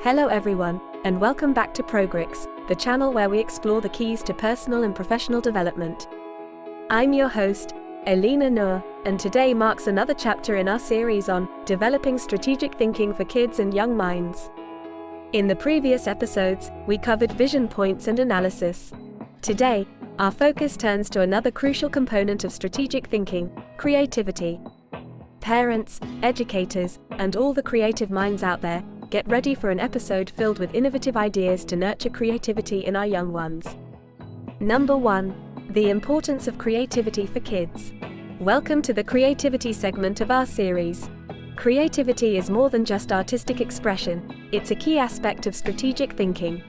Hello everyone, and welcome back to Progrixx, the channel where we explore the keys to personal and professional development. I'm your host, Alina Noor, and today marks another chapter in our series on developing strategic thinking for kids and young minds. In the previous episodes, we covered vision points and analysis. Today, our focus turns to another crucial component of strategic thinking, creativity. Parents, educators, and all the creative minds out there, get ready for an episode filled with innovative ideas to nurture creativity in our young ones. Number 1. The importance of creativity for kids. Welcome to the creativity segment of our series. Creativity is more than just artistic expression, it's a key aspect of strategic thinking.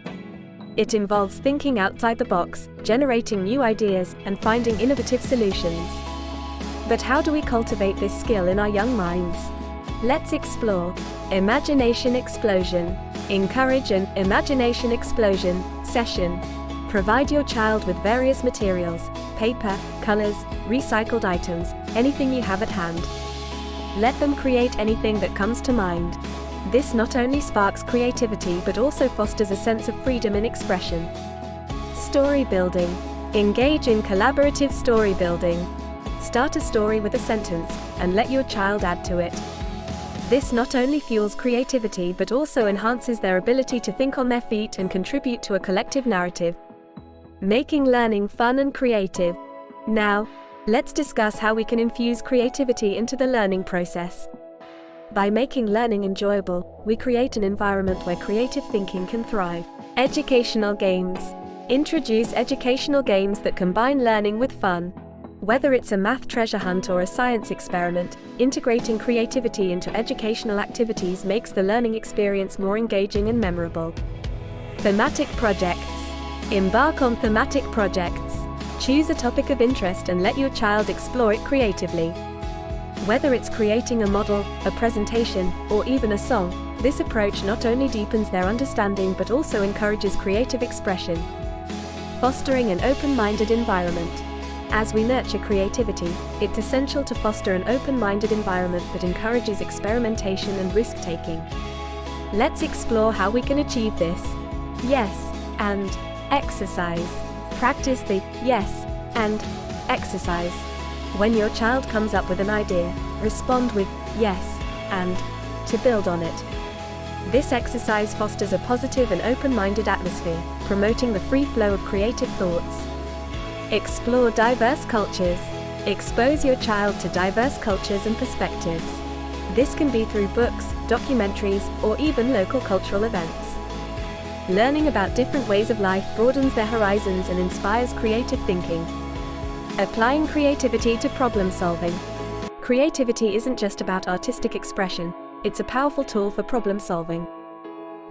It involves thinking outside the box, generating new ideas, and finding innovative solutions. But how do we cultivate this skill in our young minds? Let's explore. Imagination explosion. Encourage an imagination explosion session. Provide your child with various materials, paper, colors, recycled items, anything you have at hand. Let them create anything that comes to mind. This not only sparks creativity but also fosters a sense of freedom in expression. Story building. Engage in collaborative story building. Start a story with a sentence, and let your child add to it. This not only fuels creativity but also enhances their ability to think on their feet and contribute to a collective narrative. Making learning fun and creative. Now, let's discuss how we can infuse creativity into the learning process. By making learning enjoyable, we create an environment where creative thinking can thrive. Educational games. Introduce educational games that combine learning with fun. Whether it's a math treasure hunt or a science experiment, integrating creativity into educational activities makes the learning experience more engaging and memorable. Thematic projects. Embark on thematic projects. Choose a topic of interest and let your child explore it creatively. Whether it's creating a model, a presentation, or even a song, this approach not only deepens their understanding but also encourages creative expression. Fostering an open-minded environment. As we nurture creativity, it's essential to foster an open-minded environment that encourages experimentation and risk-taking. Let's explore how we can achieve this. Yes, and exercise. Practice the yes, and exercise. When your child comes up with an idea, respond with yes, and to build on it. This exercise fosters a positive and open-minded atmosphere, promoting the free flow of creative thoughts. Explore diverse cultures. Expose your child to diverse cultures and perspectives. This can be through books, documentaries, or even local cultural events. Learning about different ways of life broadens their horizons and inspires creative thinking. Applying creativity to problem solving. Creativity isn't just about artistic expression, it's a powerful tool for problem solving.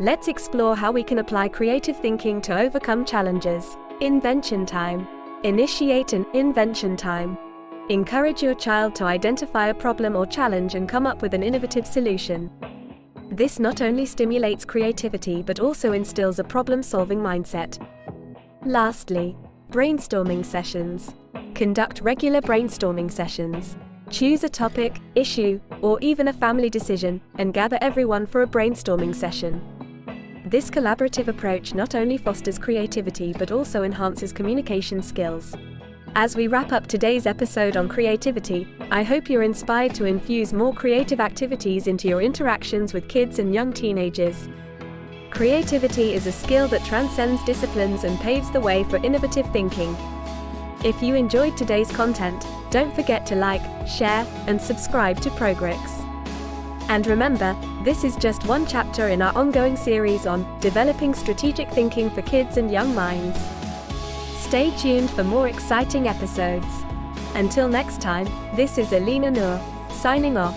Let's explore how we can apply creative thinking to overcome challenges. Invention time. Initiate an invention time. Encourage your child to identify a problem or challenge and come up with an innovative solution. This not only stimulates creativity but also instills a problem-solving mindset. Lastly, brainstorming sessions. Conduct regular brainstorming sessions. Choose a topic, issue, or even a family decision, and gather everyone for a brainstorming session. This collaborative approach not only fosters creativity but also enhances communication skills. As we wrap up today's episode on creativity, I hope you're inspired to infuse more creative activities into your interactions with kids and young teenagers. Creativity is a skill that transcends disciplines and paves the way for innovative thinking. If you enjoyed today's content, don't forget to like, share, and subscribe to Progrixx. And remember, this is just one chapter in our ongoing series on developing strategic thinking for kids and young minds. Stay tuned for more exciting episodes. Until next time, this is Alina Noor, signing off.